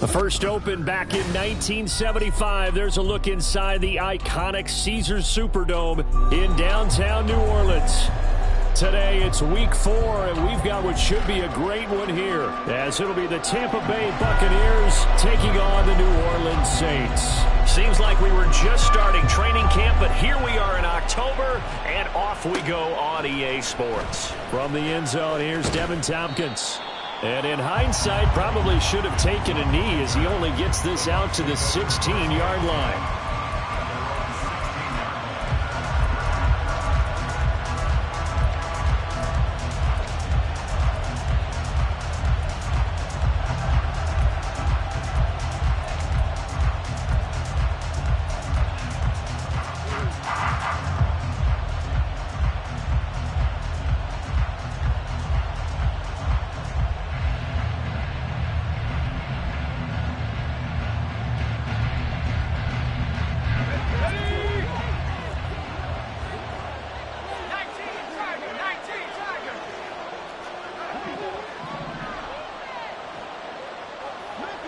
First opened back in 1975. There's a look inside the iconic Caesars Superdome in downtown New Orleans. Today, it's week 4, and we've got what should be a great one here, as it'll be the Tampa Bay Buccaneers taking on the New Orleans Saints. Seems like we were just starting training camp, but here we are in October, and off we go on EA Sports. From the end zone, here's Devin Tompkins. And in hindsight, probably should have taken a knee as he only gets this out to the 16-yard line.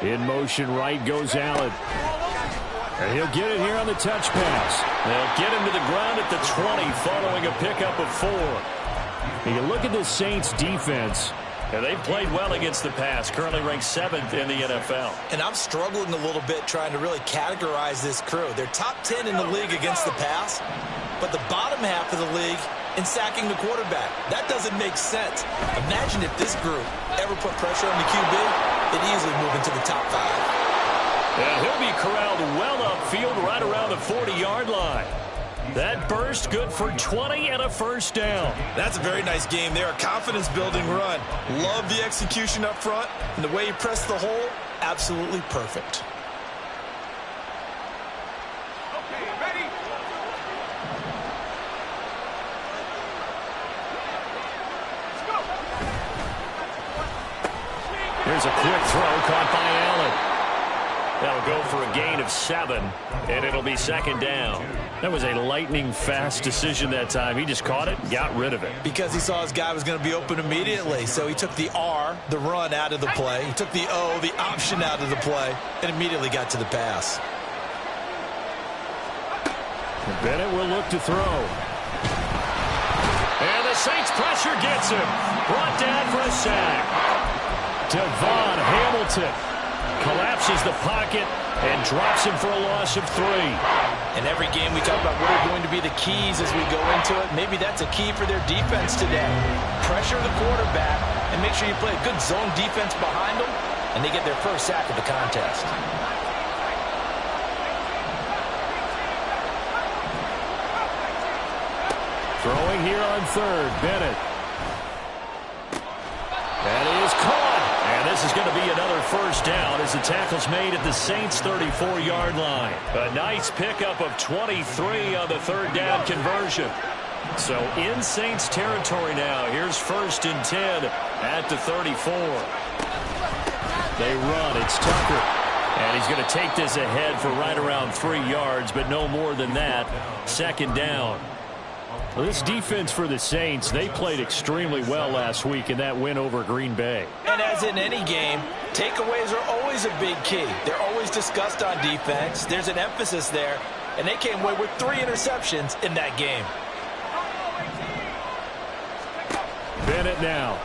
In motion right goes Allen. And he'll get it here on the touch pass. They'll get him to the ground at the 20 following a pickup of 4. And you look at the Saints defense. And they've played well against the pass, currently ranked 7th in the NFL. And I'm struggling a little bit trying to really categorize this crew. They're top 10 in the league against the pass, but the bottom half of the league in sacking the quarterback. That doesn't make sense. Imagine if this group ever put pressure on the QB, they'd easily move into the top 5. And he'll be corralled well upfield right around the 40-yard line. That burst good for 20 and a first down. That's a very nice game there. A confidence-building run. Love the execution up front. And the way he pressed the hole, absolutely perfect. Here's a quick throw caught by Allen. That'll go for a gain of 7, and it'll be second down. That was a lightning-fast decision that time. He just caught it and got rid of it. Because he saw his guy was going to be open immediately, so he took the R, the run, out of the play. He took the O, the option, out of the play, and immediately got to the pass. And Bennett will look to throw. And the Saints pressure gets him. Brought down for a sack. Devon Hamilton collapses the pocket and drops him for a loss of 3. In every game we talk about what are going to be the keys as we go into it. Maybe that's a key for their defense today. Pressure the quarterback and make sure you play a good zone defense behind them, and they get their first sack of the contest. Throwing here on third, Bennett. That is caught. And this is going to be another first down as the tackle's made at the Saints' 34-yard line. A nice pickup of 23 on the third down conversion. So in Saints territory now. Here's 1st and 10 at the 34. They run. It's Tucker. And he's going to take this ahead for right around 3 yards, but no more than that. Second down. Well, this defense for the Saints, they played extremely well last week in that win over Green Bay. And as in any game, takeaways are always a big key. They're always discussed on defense. There's an emphasis there, and they came away with 3 interceptions in that game. Bennett now.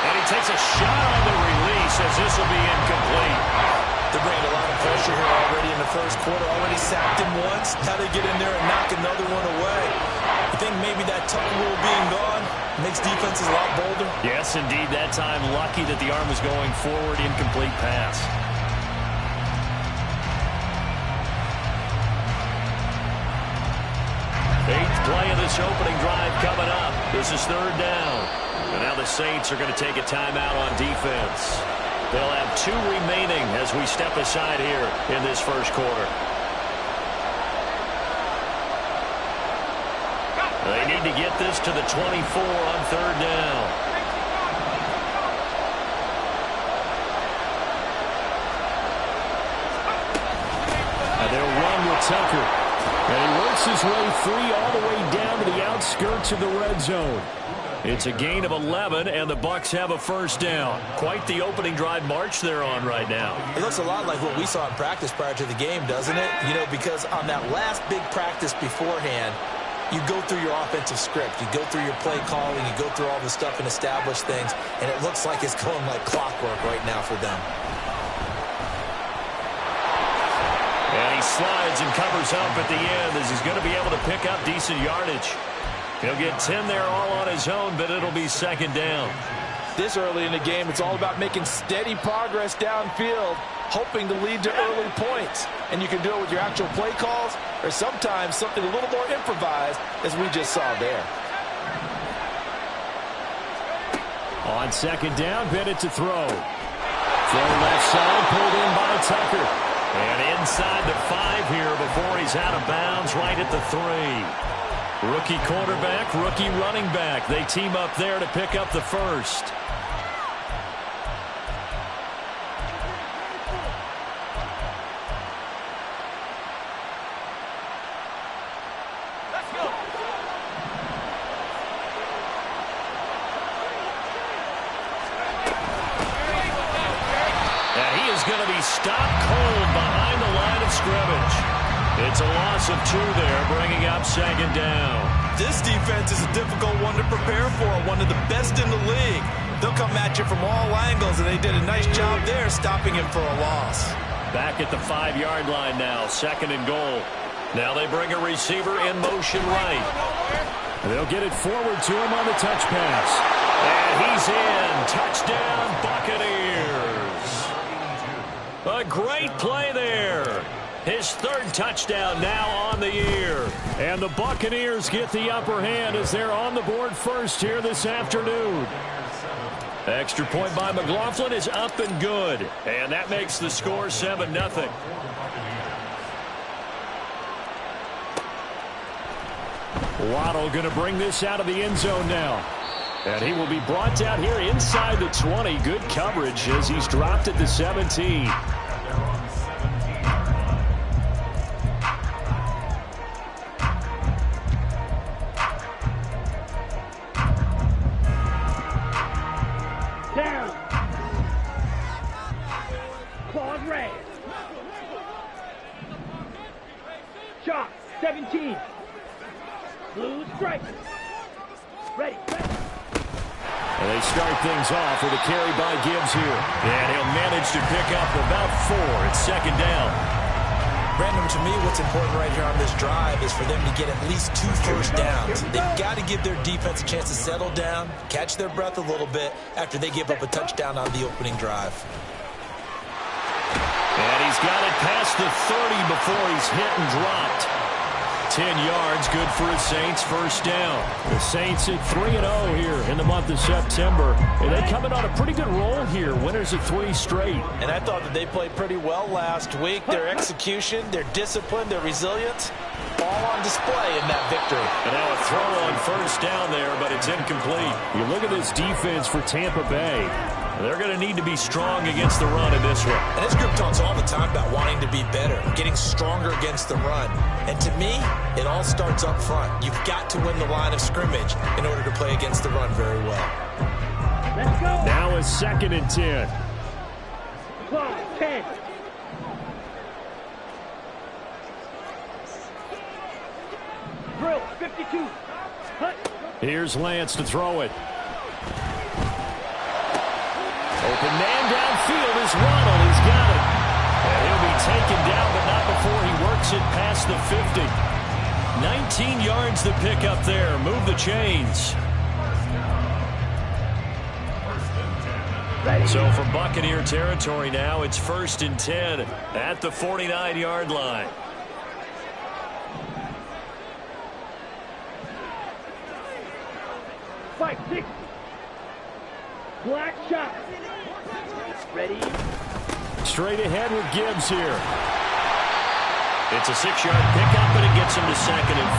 And he takes a shot on the release as this will be incomplete. They're bringing a lot of pressure here already in the first quarter. Already sacked him once. How they get in there and knock another one away. I think maybe that tuck rule being gone makes defenses a lot bolder. Yes, indeed. That time, lucky that the arm was going forward. Incomplete pass. Eighth play of this opening drive coming up. This is third down. And now the Saints are going to take a timeout on defense. They'll have 2 remaining as we step aside here in this first quarter. They need to get this to the 24 on third down. And they'll run with Tucker. And he works his way free all the way down to the outskirts of the red zone. It's a gain of 11, and the Bucs have a first down. Quite the opening drive march they're on right now. It looks a lot like what we saw in practice prior to the game, doesn't it? You know, because on that last big practice beforehand, you go through your offensive script. You go through your play calling. You go through all the stuff and establish things, and it looks like it's going like clockwork right now for them. And he slides and covers up at the end as he's going to be able to pick up decent yardage. He'll get 10 there all on his own, but it'll be second down. This early in the game, it's all about making steady progress downfield, hoping to lead to early points. And you can do it with your actual play calls or sometimes something a little more improvised, as we just saw there. On second down, Bennett to throw. Throw left side, pulled in by Tucker. And inside the 5 here before he's out of bounds right at the 3. Rookie quarterback, rookie running back. They team up there to pick up the first. Let's go. And he is going to be stopped cold behind the line of scrimmage. It's a loss of 2 there, bringing up second down. This defense is a difficult one to prepare for, one of the best in the league. They'll come at you from all angles, and they did a nice job there stopping him for a loss. Back at the 5-yard line now, second and goal. Now they bring a receiver in motion right. They'll get it forward to him on the touch pass. And he's in. Touchdown, Buccaneers. A great play there. His 3rd touchdown now on the year. And the Buccaneers get the upper hand as they're on the board first here this afternoon. Extra point by McLaughlin is up and good. And that makes the score 7-0. Waddle going to bring this out of the end zone now. And he will be brought down here inside the 20. Good coverage as he's dropped at the 17. Shot, 17. Blue stripe. Ready. And they start things off with a carry by Gibbs here. And he'll manage to pick up about 4. It's second down. Brandon, to me, what's important right here on this drive is for them to get at least 2 first downs. They've got to give their defense a chance to settle down, catch their breath a little bit after they give up a touchdown on the opening drive. And he's got it past the 30 before he's hit and dropped. 10 yards, good for his Saints, first down. The Saints at 3-0 here in the month of September. And they come in on a pretty good roll here, winners of 3 straight. And I thought that they played pretty well last week. Their execution, their discipline, their resilience, all on display in that victory. And now a throw on first down there, but it's incomplete. You look at this defense for Tampa Bay. They're going to need to be strong against the run in this one. And this group talks all the time about wanting to be better, getting stronger against the run. And to me, it all starts up front. You've got to win the line of scrimmage in order to play against the run very well. Let's go. Now a 2nd and 10. Clock, 10. Drill, 52. Hut. Here's Lance to throw it. Open man downfield is Ronald. He's got it. And he'll be taken down, but not before he works it past the 50. 19 yards to pick up there. Move the chains. So from Buccaneer territory now, it's 1st and 10 at the 49-yard line. Fight, 6. Black shot. Ready. Straight ahead with Gibbs here. It's a 6-yard pickup, but it gets him to 2nd and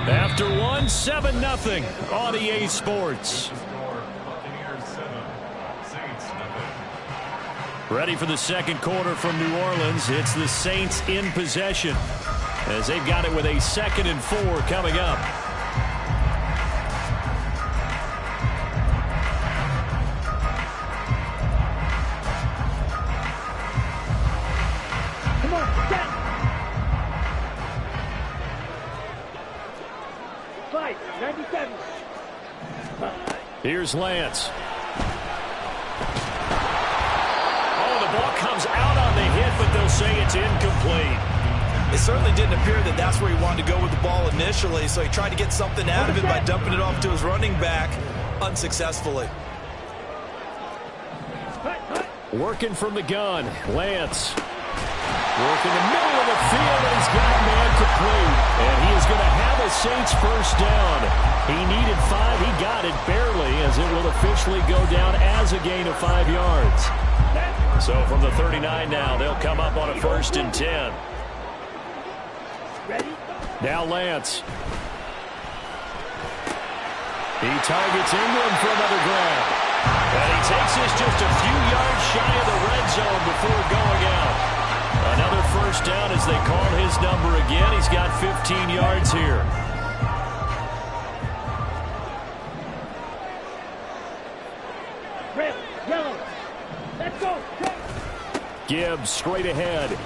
4. After 1, 7-0 on EA Sports. Ready for the second quarter from New Orleans. It's the Saints in possession as they've got it with a 2nd and 4 coming up. Come on, set. 5, 97. Here's Lance. Oh, the ball comes out on the hit, but they'll say it's incomplete. It certainly didn't appear that that's where he wanted to go with the ball initially, so he tried to get something out of it by dumping it off to his running back unsuccessfully. Working from the gun, Lance. Working the middle of the field, and he's got man complete. And he is going to have a Saints first down. He needed 5. He got it barely, as it will officially go down as a gain of 5 yards. So from the 39 now, they'll come up on a 1st and 10. Now Lance. He targets Ingram for another grab. And he takes this just a few yards shy of the red zone before going out. Another first down as they call his number again. He's got 15 yards here. Red, yellow. Let's go. Gibbs straight ahead.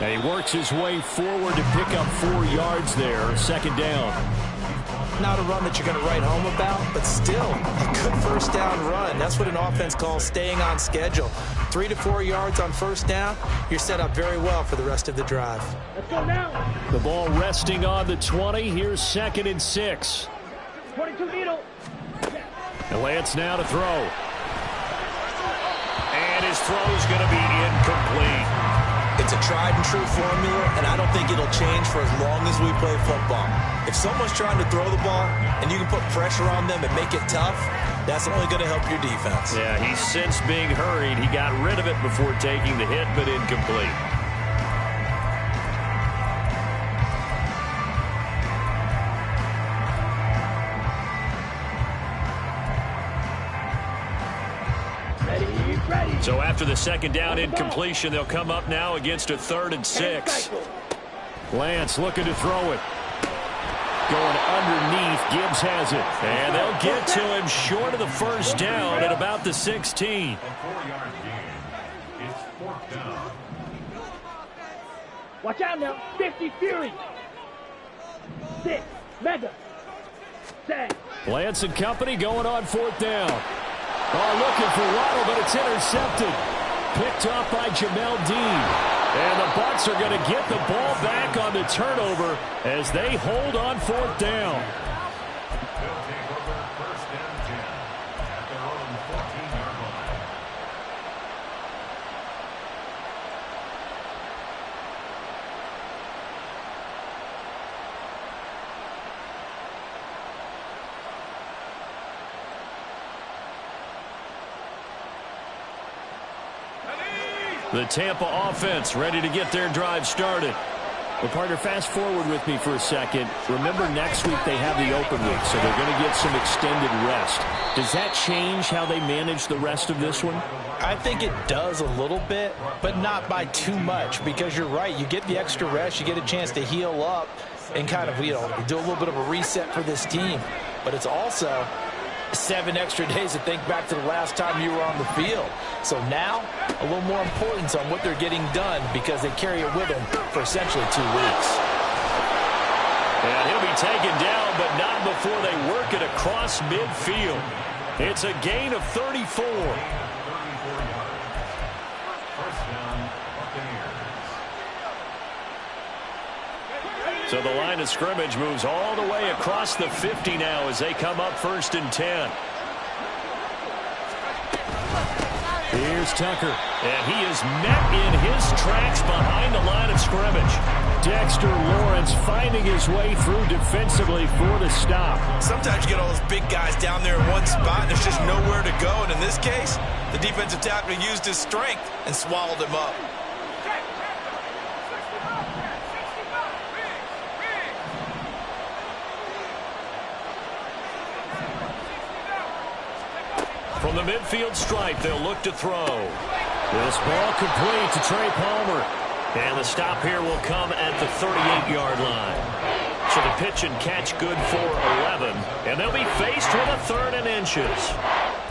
And he works his way forward to pick up 4 yards there. 2nd down. Not a run that you're going to write home about, but still a good first down run. That's what an offense calls staying on schedule. 3 to 4 yards on first down, you're set up very well for the rest of the drive. Let's go now. The ball resting on the 20. Here's 2nd and 6. 22 needle. And Lance now to throw. And his throw's going to be incomplete. It's a tried and true formula, and I don't think it'll change for as long as we play football. If someone's trying to throw the ball and you can put pressure on them and make it tough, that's only going to help your defense. Yeah, he's since being hurried. He got rid of it before taking the hit, but incomplete. Ready. So after the 2nd down incompletion, they'll come up now against a 3rd and 6. Lance looking to throw it. Going underneath. Gibbs has it. And they'll get to him short of the first down at about the 16. Watch out now. 50 Fury. 6. Mega. 7. Lance and company going on 4th down. Oh, looking for Waddle, but it's intercepted. Picked off by Jamel Dean. And the Bucs are going to get the ball back on the turnover as they hold on 4th down. The Tampa offense ready to get their drive started. Well, partner, fast forward with me for a second. Remember, next week they have the open week, so they're going to get some extended rest. Does that change how they manage the rest of this one? I think it does a little bit, but not by too much, because you're right. You get the extra rest. You get a chance to heal up and kind of, do a little bit of a reset for this team. But it's also 7 extra days to think back to the last time you were on the field. So now, a little more importance on what they're getting done because they carry it with them for essentially 2 weeks. And he'll be taken down, but not before they work it across midfield. It's a gain of 34. So the line of scrimmage moves all the way across the 50 now as they come up 1st and 10. Here's Tucker, and he is met in his tracks behind the line of scrimmage. Dexter Lawrence finding his way through defensively for the stop. Sometimes you get all those big guys down there in one spot, and there's just nowhere to go. And in this case, the defensive tackle used his strength and swallowed him up. From the midfield stripe, they'll look to throw. This ball complete to Trey Palmer. And the stop here will come at the 38-yard line. So the pitch and catch good for 11. And they'll be faced with a 3rd and inches.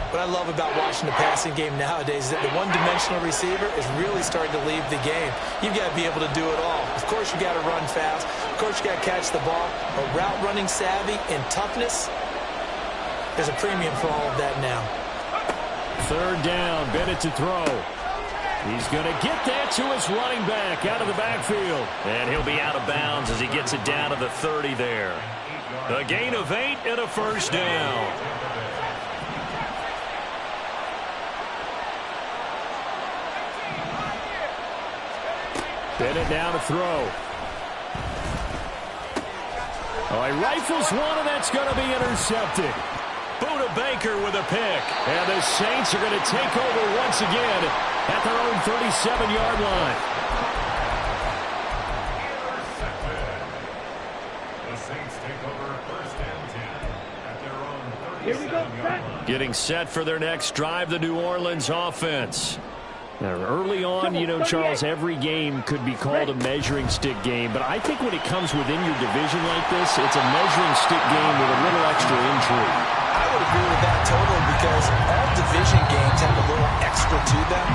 What I love about watching the passing game nowadays is that the one-dimensional receiver is really starting to leave the game. You've got to be able to do it all. Of course, you've got to run fast. Of course, you've got to catch the ball. But route running savvy and toughness, there's a premium for all of that now. 3rd down, Bennett to throw. He's going to get that to his running back out of the backfield. And he'll be out of bounds as he gets it down to the 30 there. A gain of 8 and a 1st down. Bennett down to throw. Oh, he rifles one, and that's going to be intercepted. Buda Baker with a pick. And the Saints are going to take over once again at their own 37-yard line. The Saints take over 1st and 10 at their own 37-yard line. Here we go, set. Getting set for their next drive, the New Orleans offense. Now, early on, you know, Charles, every game could be called a measuring stick game. But I think when it comes within your division like this, it's a measuring stick game with a little extra intrigue. I would agree with that totally because all division games have a little extra to them.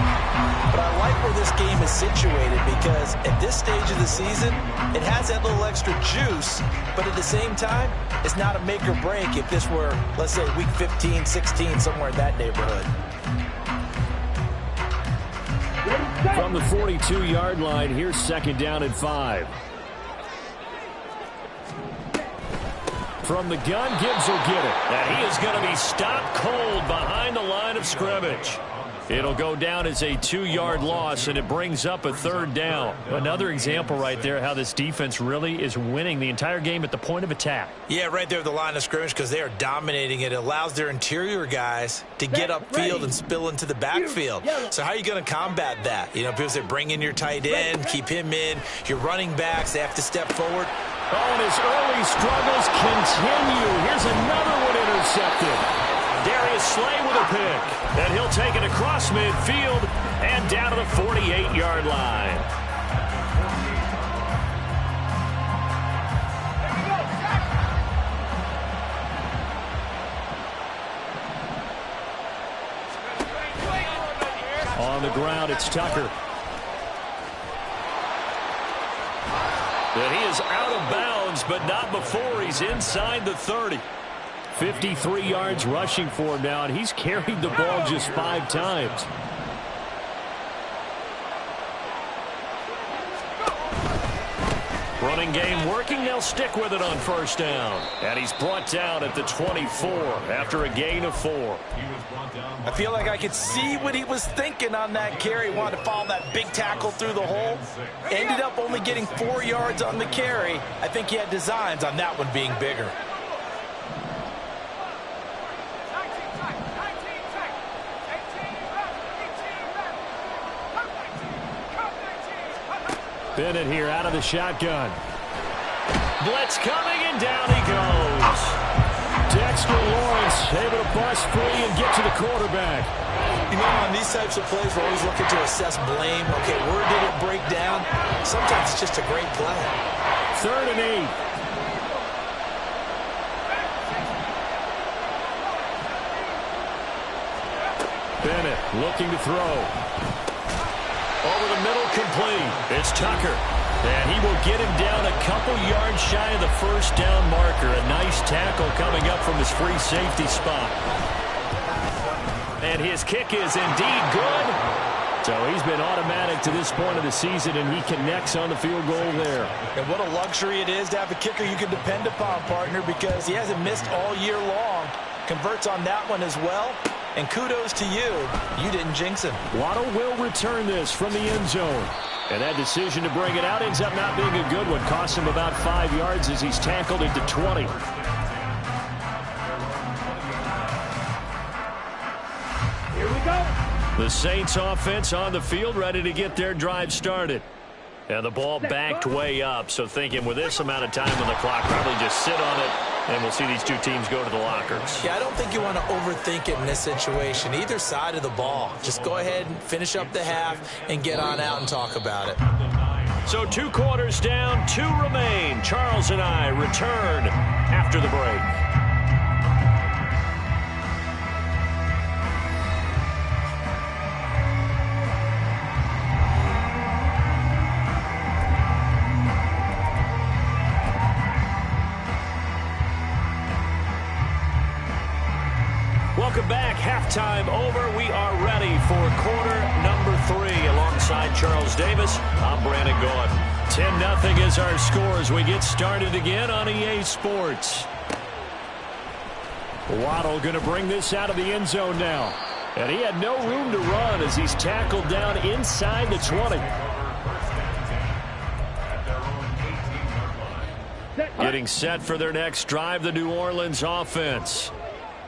But I like where this game is situated because at this stage of the season, it has that little extra juice. But at the same time, it's not a make or break if this were, let's say, week 15, 16, somewhere in that neighborhood. From the 42-yard line, here's 2nd down and 5. From the gun, Gibbs will get it. And he is going to be stopped cold behind the line of scrimmage. It'll go down as a 2-yard loss, and it brings up a 3rd down. Another example right there how this defense really is winning the entire game at the point of attack. Yeah, right there at the line of scrimmage because they are dominating it. It allows their interior guys to get upfield and spill into the backfield. So how are you going to combat that? You know, people say bring in your tight end, keep him in. Your running backs, they have to step forward. Oh, and his early struggles continue. Here's another one intercepted. Darius Slay with a pick. And he'll take it across midfield and down to the 48-yard line. On the ground, it's Tucker. And he is out of bounds, but not before he's inside the 30. 53 yards rushing for him now, and he's carried the ball just 5 times. Running game working. They'll stick with it on 1st down. And he's brought down at the 24 after a gain of 4. I feel like I could see what he was thinking on that carry. Wanted to follow that big tackle through the hole. Ended up only getting 4 yards on the carry. I think he had designs on that one being bigger. Bennett here out of the shotgun. Blitz coming, and down he goes. Dexter Lawrence able to bust free and get to the quarterback. You know, on these types of plays, we're always looking to assess blame. Okay, where did it break down? Sometimes it's just a great play. 3rd and 8. Bennett looking to throw. Over the middle, complete. It's Tucker. And he will get him down a couple yards shy of the 1st down marker. A nice tackle coming up from his free safety spot. And his kick is indeed good. So he's been automatic to this point of the season, and he connects on the field goal there. And what a luxury it is to have a kicker you can depend upon, partner, because he hasn't missed all year long. Converts on that one as well. And kudos to you. You didn't jinx him. Waddle will return this from the end zone. And that decision to bring it out ends up not being a good one. Costs him about 5 yards as he's tackled into 20. Here we go. The Saints offense on the field ready to get their drive started. And the ball backed way up. So thinking with this amount of time on the clock, probably just sit on it And we'll see these two teams go to the lockers. Yeah, I don't think you want to overthink it in this situation. Either side of the ball. Just go ahead and finish up the half and get on out and talk about it. So 2 quarters down, 2 remain. Charles and I return after the break. Welcome back. Halftime over. We are ready for quarter number 3. Alongside Charles Davis, I'm Brandon Gaudin. 10-0 is our score as we get started again on EA Sports. Waddle going to bring this out of the end zone now. And he had no room to run as he's tackled down inside the 20. Getting set for their next drive, the New Orleans offense.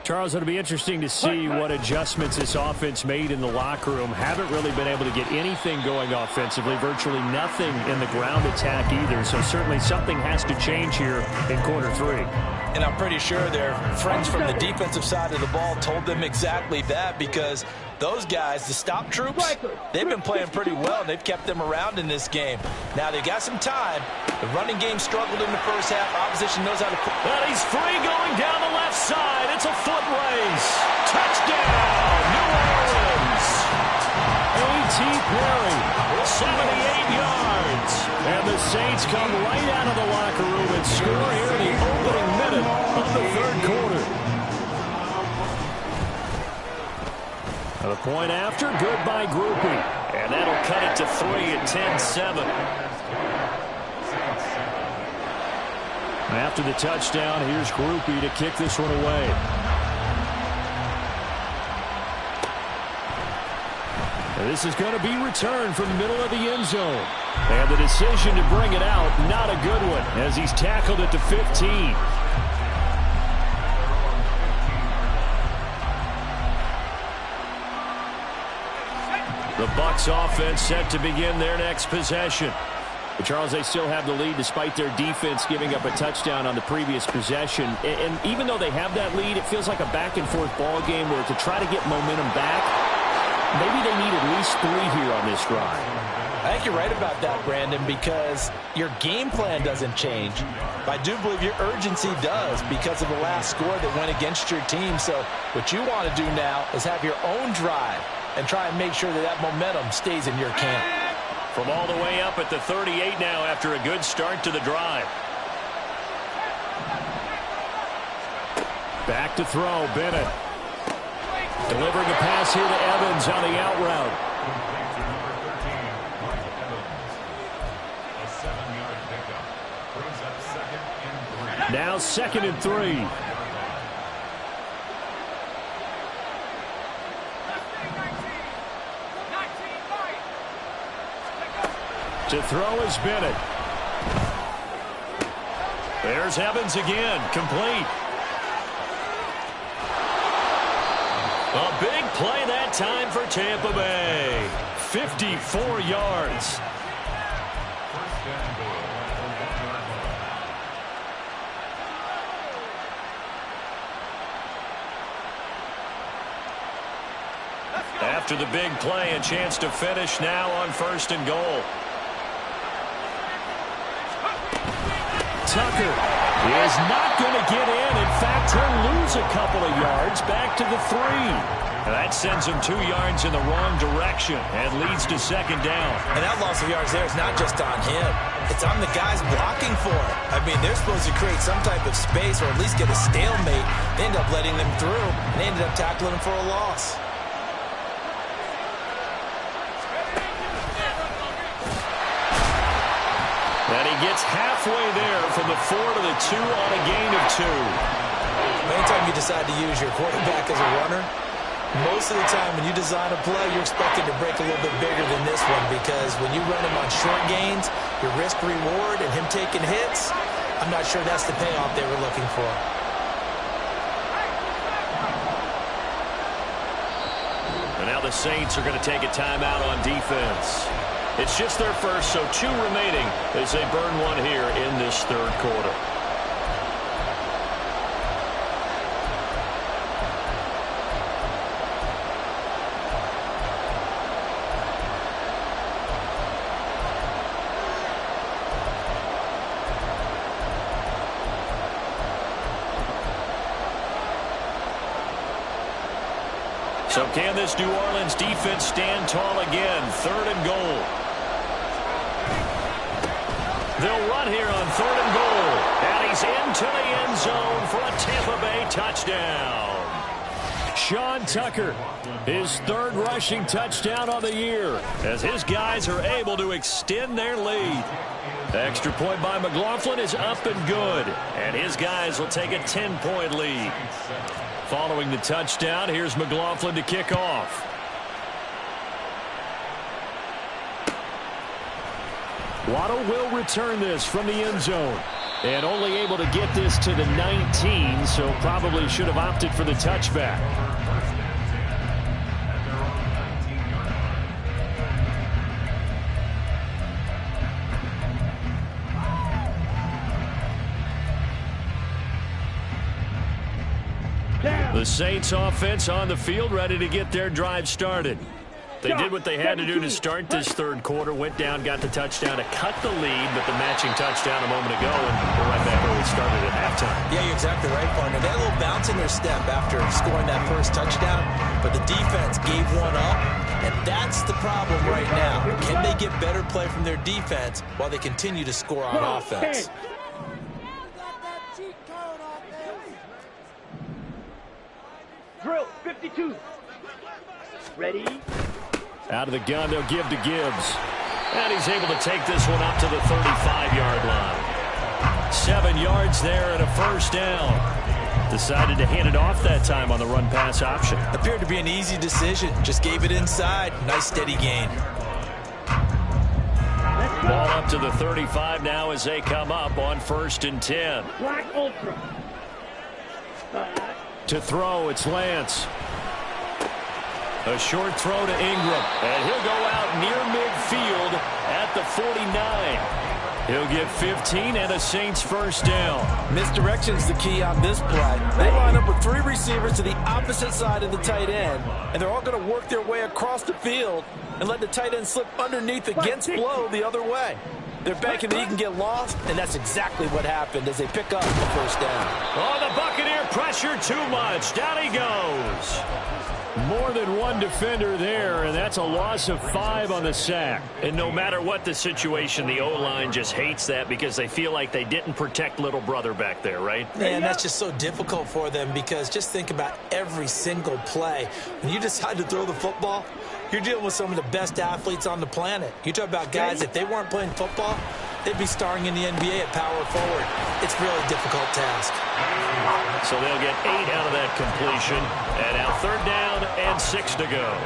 Charles, it'll be interesting to see what adjustments this offense made in the locker room. Haven't really been able to get anything going offensively, virtually nothing in the ground attack either. So certainly something has to change here in quarter 3. And I'm pretty sure their friends from the defensive side of the ball told them exactly that, because those guys, the stop troops, they've been playing pretty well, and they've kept them around in this game. Now, they've got some time. The running game struggled in the first half. Opposition knows how to put. But he's free going down the left side. It's a foot race. Touchdown, New Orleans. A.T. Perry, 78 yards. And the Saints come right out of the locker room and score here in the opening minute of the 3rd quarter. The point after, good by Groupie. And that'll cut it to 3 at 10-7. After the touchdown, here's Groupie to kick this one away. And this is going to be returned from the middle of the end zone. And the decision to bring it out, not a good one, as he's tackled at the 15. The Bucs offense set to begin their next possession. But Charles, they still have the lead despite their defense giving up a touchdown on the previous possession. And even though they have that lead, it feels like a back-and-forth ball game where to try to get momentum back, maybe they need at least 3 here on this drive. I think you're right about that, Brandon, because your game plan doesn't change. But I do believe your urgency does because of the last score that went against your team. So what you want to do now is have your own drive and try and make sure that that momentum stays in your camp. From all the way up at the 38 now after a good start to the drive. Back to throw, Bennett. Delivering a pass here to Evans on the out route. Now 2nd and 3. To throw is Bennett. There's Evans again, complete. A big play that time for Tampa Bay. 54 yards. After the big play, a chance to finish now on 1st and goal. Tucker is not going to get in. In fact, he'll lose a couple of yards back to the 3. And that sends him 2 yards in the wrong direction and leads to 2nd down. And that loss of yards there is not just on him. It's on the guys blocking for it. I mean, they're supposed to create some type of space or at least get a stalemate. They end up letting them through, and they ended up tackling him for a loss. And he gets halfway there from the 4 to the 2 on a gain of 2. Anytime you decide to use your quarterback as a runner, most of the time when you design a play, you're expected to break a little bit bigger than this one, because when you run him on short gains, your risk-reward and him taking hits, I'm not sure that's the payoff they were looking for. And now the Saints are going to take a timeout on defense. It's just their first, so 2 remaining as they burn one here in this 3rd quarter. So can this New Orleans defense stand tall again? 3rd and goal. They'll run here on 3rd and goal. And he's into the end zone for a Tampa Bay touchdown. Sean Tucker, his 3rd rushing touchdown on the year, as his guys are able to extend their lead. The extra point by McLaughlin is up and good, and his guys will take a 10-point lead. Following the touchdown, here's McLaughlin to kick off. Waddle will return this from the end zone. And only able to get this to the 19, so probably should have opted for the touchback. The Saints offense on the field, ready to get their drive started. They did what they had to do to start this 3rd quarter, went down, got the touchdown to cut the lead, but the matching touchdown a moment ago, and we're right back where we started at halftime. Yeah, you're exactly right, partner. They had a little bounce in their step after scoring that first touchdown, but the defense gave one up, and that's the problem right now. Can they get better play from their defense while they continue to score on offense? Drill, 52. Ready? Out of the gun, they'll give to Gibbs. And he's able to take this one up to the 35-yard line. 7 yards there and a first down. Decided to hand it off that time on the run-pass option. Appeared to be an easy decision. Just gave it inside. Nice steady gain. Ball up to the 35 now as they come up on 1st and 10. Black Ultra. To throw, it's Lance. A short throw to Ingram, and he'll go out near midfield at the 49. He'll get 15 and a Saints first down. Misdirection's the key on this play. They line up with 3 receivers to the opposite side of the tight end, and they're all going to work their way across the field and let the tight end slip underneath against blow the other way. They're banking that he can get lost, and that's exactly what happened as they pick up the first down. Oh, the Buccaneer pressure too much. Down he goes. More than one defender there, and that's a loss of 5 on the sack. And no matter what the situation, the O-line just hates that because they feel like they didn't protect little brother back there, right? Man, that's just so difficult for them because just think about every single play. When you decide to throw the football, you're dealing with some of the best athletes on the planet. You talk about guys, if they weren't playing football, they'd be starring in the NBA at power forward. It's a really difficult task. So they'll get 8 out of that completion. And now 3rd down and 6 to go.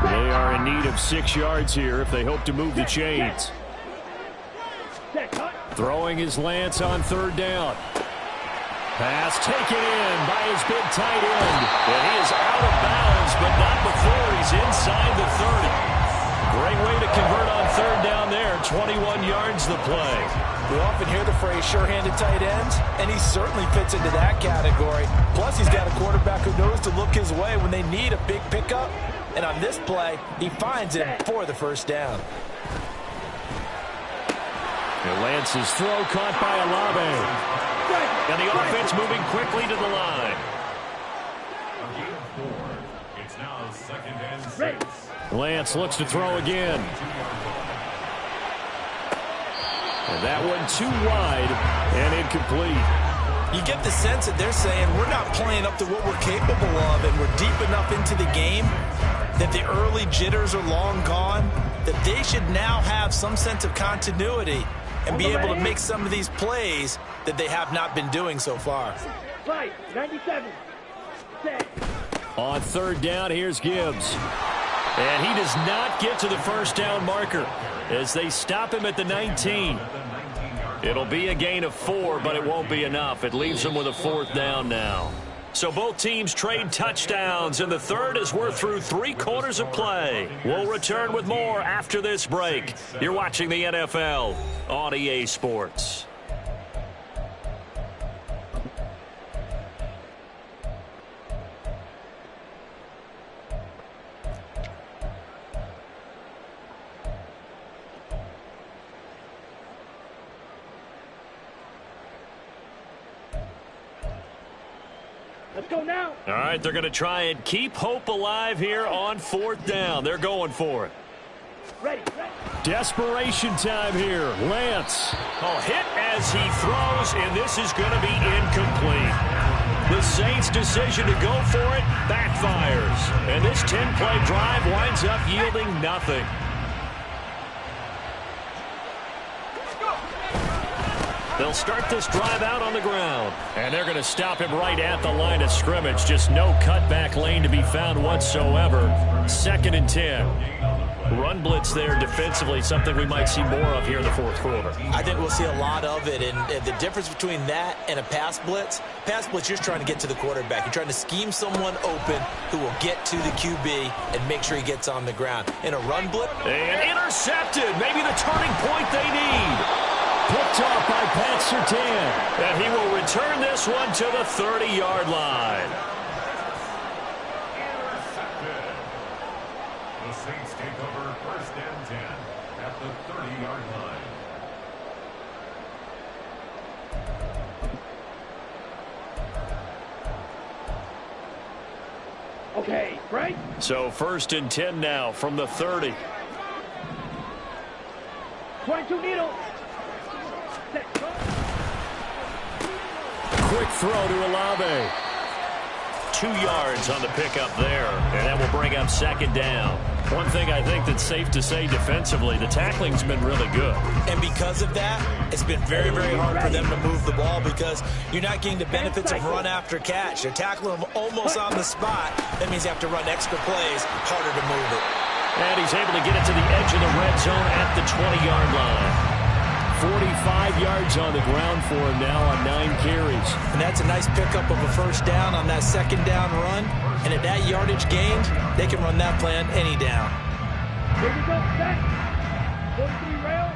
They are in need of 6 yards here if they hope to move the chains. Throwing his Lance on 3rd down. Pass taken in by his big tight end. And he is out of bounds, but not before he's inside the 30. Great way to convert on 3rd down there. 21 yards the play. We often hear the phrase sure-handed tight ends, and he certainly fits into that category. Plus, he's got a quarterback who knows to look his way when they need a big pickup. And on this play, he finds him for the first down. And Lance's throw caught by Olave. And the offense moving quickly to the line. It's now 2nd and 6. Lance looks to throw again. And that one too wide and incomplete. You get the sense that they're saying we're not playing up to what we're capable of, and we're deep enough into the game that the early jitters are long gone, that they should now have some sense of continuity and be able to make some of these plays that they have not been doing so far. Right, 97. Set. On 3rd down, here's Gibbs. And he does not get to the first down marker as they stop him at the 19. It'll be a gain of 4, but it won't be enough. It leaves them with a 4th down now. So both teams trade touchdowns in the 3rd as we're through 3 quarters of play. We'll return with more after this break. You're watching the NFL on EA Sports. Let's go now. All right, they're going to try and keep hope alive here on 4th down. They're going for it. Ready. Desperation time here. Lance. Hit as he throws, and this is going to be incomplete. The Saints' decision to go for it backfires. And this 10-play drive winds up yielding nothing. They'll start this drive out on the ground. And they're going to stop him right at the line of scrimmage. Just no cutback lane to be found whatsoever. 2nd and 10. Run blitz there defensively, something we might see more of here in the 4th quarter. I think we'll see a lot of it, and the difference between that and a pass blitz, you're just trying to get to the quarterback. You're trying to scheme someone open who will get to the QB and make sure he gets on the ground. In a run blitz. And intercepted, maybe the turning point they need. Picked off by Pat Surtain, and he will return this one to the 30-yard line. The Saints take over 1st and 10 at the 30-yard line. Okay, right? So 1st and 10 now from the 30. 22 needle. Set. Quick throw to Olave. 2 yards on the pickup there, and that will bring up 2nd down. One thing I think that's safe to say defensively, the tackling's been really good. And because of that, it's been very, very hard for them to move the ball because you're not getting the benefits of run after catch. They're tackling them almost on the spot. That means you have to run extra plays, harder to move it. And he's able to get it to the edge of the red zone at the 20-yard line. 45 yards on the ground for him now on 9 carries. And that's a nice pickup of a 1st down on that 2nd down run. And at that yardage gained, they can run that plan any down. Here we go, set. 43 rail.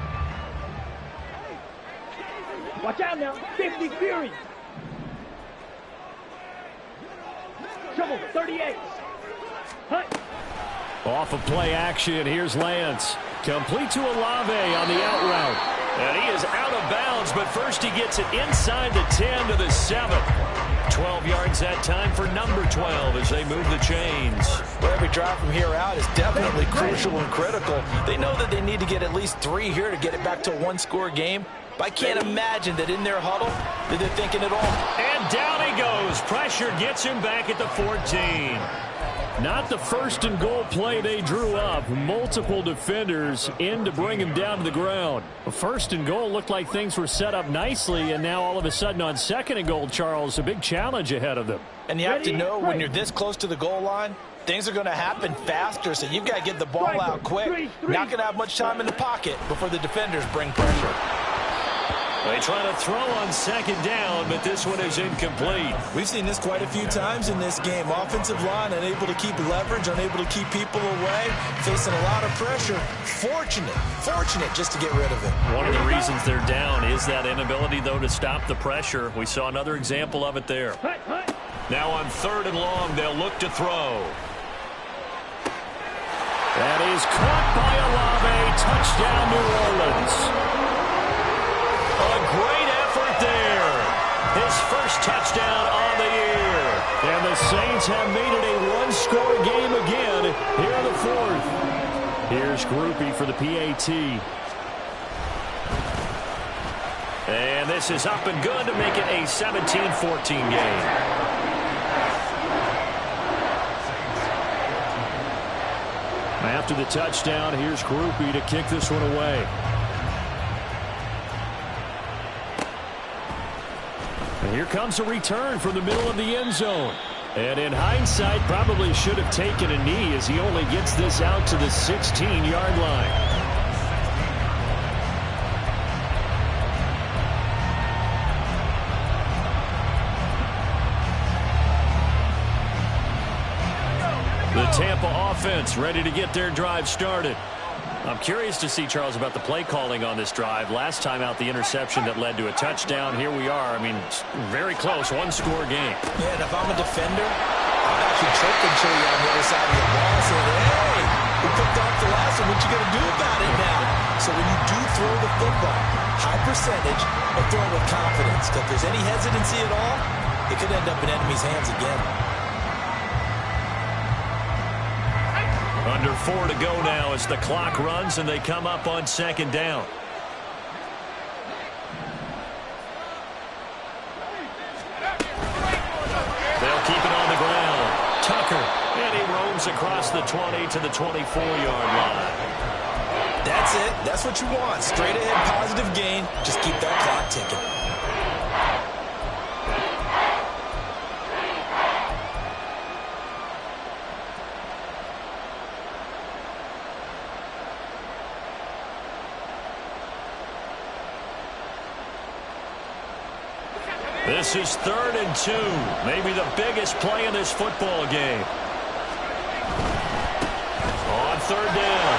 Watch out now. 50 Fury. Trouble, 38. Hut. Off of play action, here's Lance. Complete to Olave on the out route. And he is out of bounds, but first he gets it inside the 10 to the 7. 12 yards that time for number 12 as they move the chains. Well, every drive from here out is definitely crucial and critical. They know that they need to get at least 3 here to get it back to a 1-score game. But I can't imagine that in their huddle that they're thinking it all. And down he goes. Pressure gets him back at the 14. Not the 1st and goal play they drew up. Multiple defenders in to bring him down to the ground. 1st and goal looked like things were set up nicely, and now all of a sudden on 2nd and goal, Charles, a big challenge ahead of them. And you have to know when you're this close to the goal line, things are going to happen faster, so you've got to get the ball out quick. Not going to have much time in the pocket before the defenders bring pressure. They try to throw on 2nd down, but this one is incomplete. We've seen this quite a few times in this game. Offensive line unable to keep leverage, unable to keep people away, facing a lot of pressure. Fortunate just to get rid of it. One of the reasons they're down is that inability, though, to stop the pressure. We saw another example of it there. Now on 3rd and long, they'll look to throw. That is caught by Olave. Touchdown, New Orleans. A great effort there. His 1st touchdown on the year. And the Saints have made it a 1-score game again here in the 4th. Here's Groupie for the PAT. And this is up and good to make it a 17-14 game. After the touchdown, here's Groupie to kick this one away. And here comes a return from the middle of the end zone. And in hindsight, probably should have taken a knee as he only gets this out to the 16-yard line. The Tampa offense ready to get their drive started. I'm curious to see, Charles, about the play calling on this drive. Last time out, the interception that led to a touchdown. Here we are. I mean, very close, 1-score game. Yeah, and if I'm a defender, I'm actually choking Chili on the other side of the ball saying, hey, we picked off the last one. What you going to do about it now? So when you do throw the football, high percentage, but throw it with confidence. If there's any hesitancy at all, it could end up in enemy's hands again. Under 4 to go now as the clock runs and they come up on second down. They'll keep it on the ground. Tucker, and he roams across the 20 to the 24-yard line. That's it. That's what you want. Straight ahead, positive gain. Just keep that clock ticking. This is 3rd and 2. Maybe the biggest play in this football game. On 3rd down,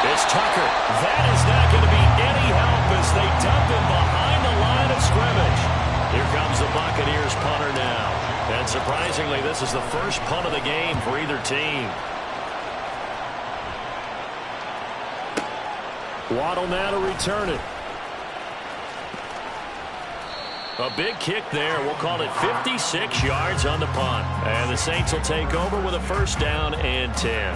it's Tucker. That is not going to be any help as they dump him behind the line of scrimmage. Here comes the Buccaneers punter now. And surprisingly, this is the first punt of the game for either team. Waddle now to return it. A big kick there. We'll call it 56 yards on the punt. And the Saints will take over with a 1st down and 10.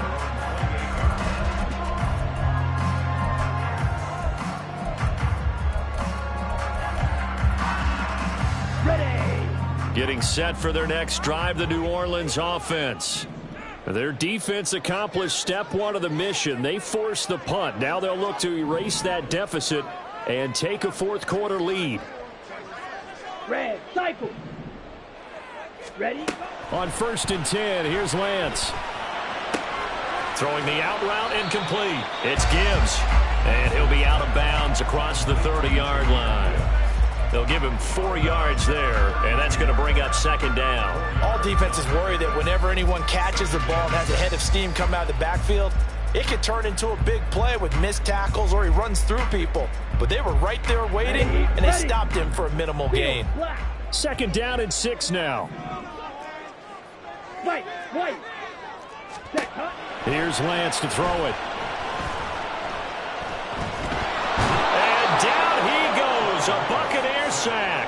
Ready. Getting set for their next drive, the New Orleans offense. Their defense accomplished step 1 of the mission. They forced the punt. Now they'll look to erase that deficit and take a 4th quarter lead. Red, cycle. Ready? On 1st and 10, here's Lance. Throwing the out route incomplete. It's Gibbs. And he'll be out of bounds across the 30-yard line. They'll give him 4 yards there, and that's going to bring up 2nd down. All defenses worry that whenever anyone catches the ball and has a head of steam come out of the backfield, it could turn into a big play with missed tackles or he runs through people. But they were right there waiting, and they stopped him for a minimal gain. 2nd down and 6 now. White. Set, cut. Here's Lance to throw it. And down he goes. A Buccaneer sack.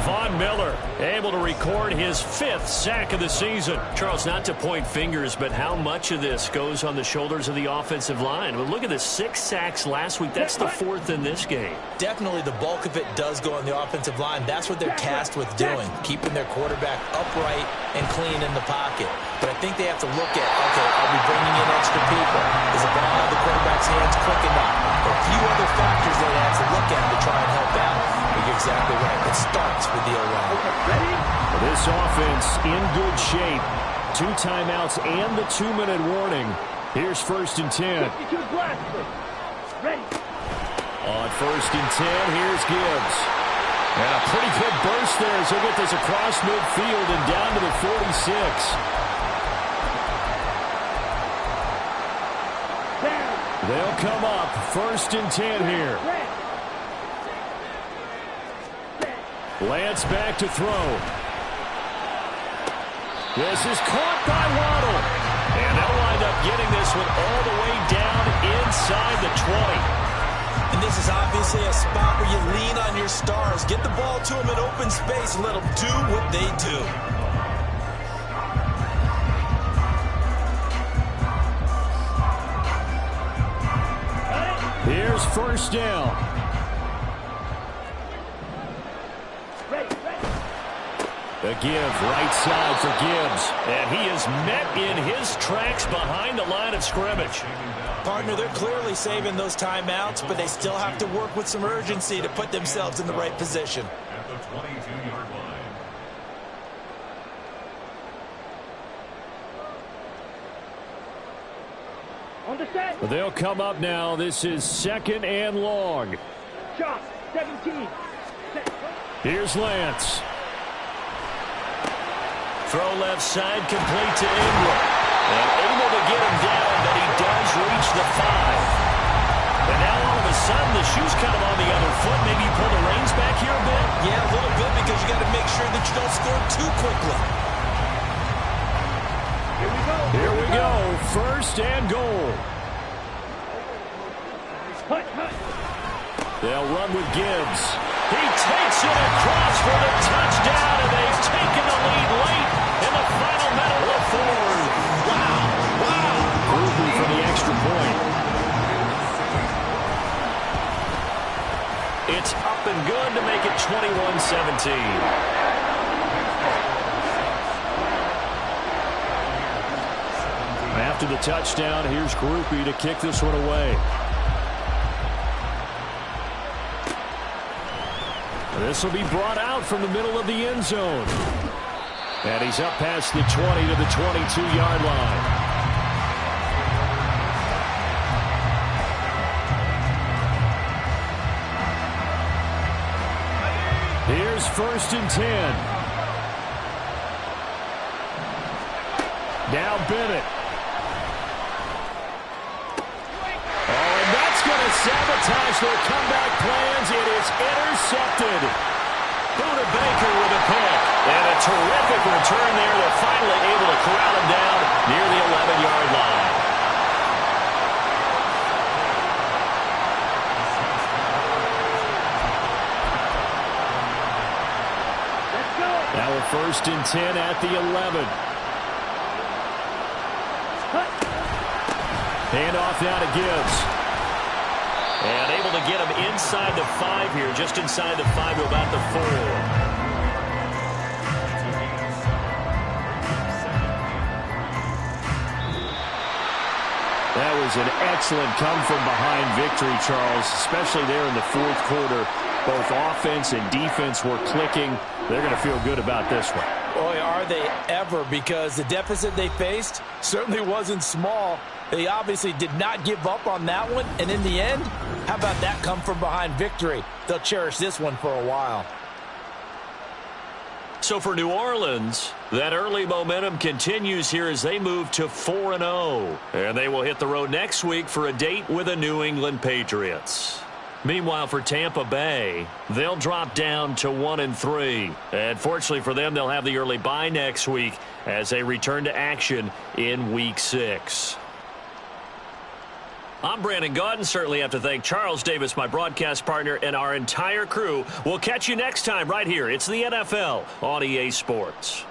Von Miller able to record his 5th sack of the season. Charles, not to point fingers, but how much of this goes on the shoulders of the offensive line? Well, look at the 6 sacks last week. That's the 4th in this game. Definitely the bulk of it does go on the offensive line. That's what they're tasked with doing, keeping their quarterback upright and clean in the pocket. But I think they have to look at, okay, are we bringing in extra people? Is the ball out of the quarterback's hands quick enough? There are a few other factors they have to look at to try and help out. But you're exactly right. It starts with the O-line. Ready? This offense in good shape. 2 timeouts and the 2-minute warning. Here's 1st and 10. 52 blaster. Ready. On 1st and 10, here's Gibbs. And a pretty good burst there as he'll get this across midfield and down to the 46. Down. They'll come up 1st and 10 here. Red. Lance back to throw. This is caught by Waddle. And they'll wind up getting this one all the way down inside the 20. And this is obviously a spot where you lean on your stars. Get the ball to them in open space and let them do what they do. Here's 1st down. A give right side for Gibbs. And he is met in his tracks behind the line of scrimmage. Partner, they're clearly saving those timeouts, but they still have to work with some urgency to put themselves in the right position. At the 22-yard line. On the set. They'll come up now. This is 2nd and long. Shot. 17. Set. Here's Lance. Throw left side, complete to Ingram. And able to get him down, but he does reach the 5. And now all of a sudden, the shoe's kind of on the other foot. Maybe you pull the reins back here a bit? Yeah, a little bit, because you got to make sure that you don't score too quickly. Here we go. 1st and goal. They'll run with Gibbs. He takes it across for the touchdown, and they've taken 21-17. After the touchdown, here's Groupie to kick this one away. This will be brought out from the middle of the end zone. And he's up past the 20 to the 22-yard line. Here's 1st and 10. Now Bennett. Sabotage their comeback plans. It is intercepted. Buda Baker with a pick. And a terrific return there. They're finally able to corral him down near the 11-yard line. Let's go. Now a 1st and 10 at the 11. Hand off now to Gibbs. And able to get him inside the 5 here, just inside the 5 to about the 4. That was an excellent come-from-behind victory, Charles, especially there in the 4th quarter. Both offense and defense were clicking. They're going to feel good about this one. Boy, are they ever, because the deficit they faced certainly wasn't small. They obviously did not give up on that one, and in the end, how about that come-from-behind victory? They'll cherish this one for a while. So for New Orleans, that early momentum continues here as they move to 4-0. And they will hit the road next week for a date with the New England Patriots. Meanwhile, for Tampa Bay, they'll drop down to 1-3. And fortunately for them, they'll have the early bye next week as they return to action in Week 6. I'm Brandon Gaudin. Certainly have to thank Charles Davis, my broadcast partner, and our entire crew. We'll catch you next time right here. It's the NFL on EA Sports.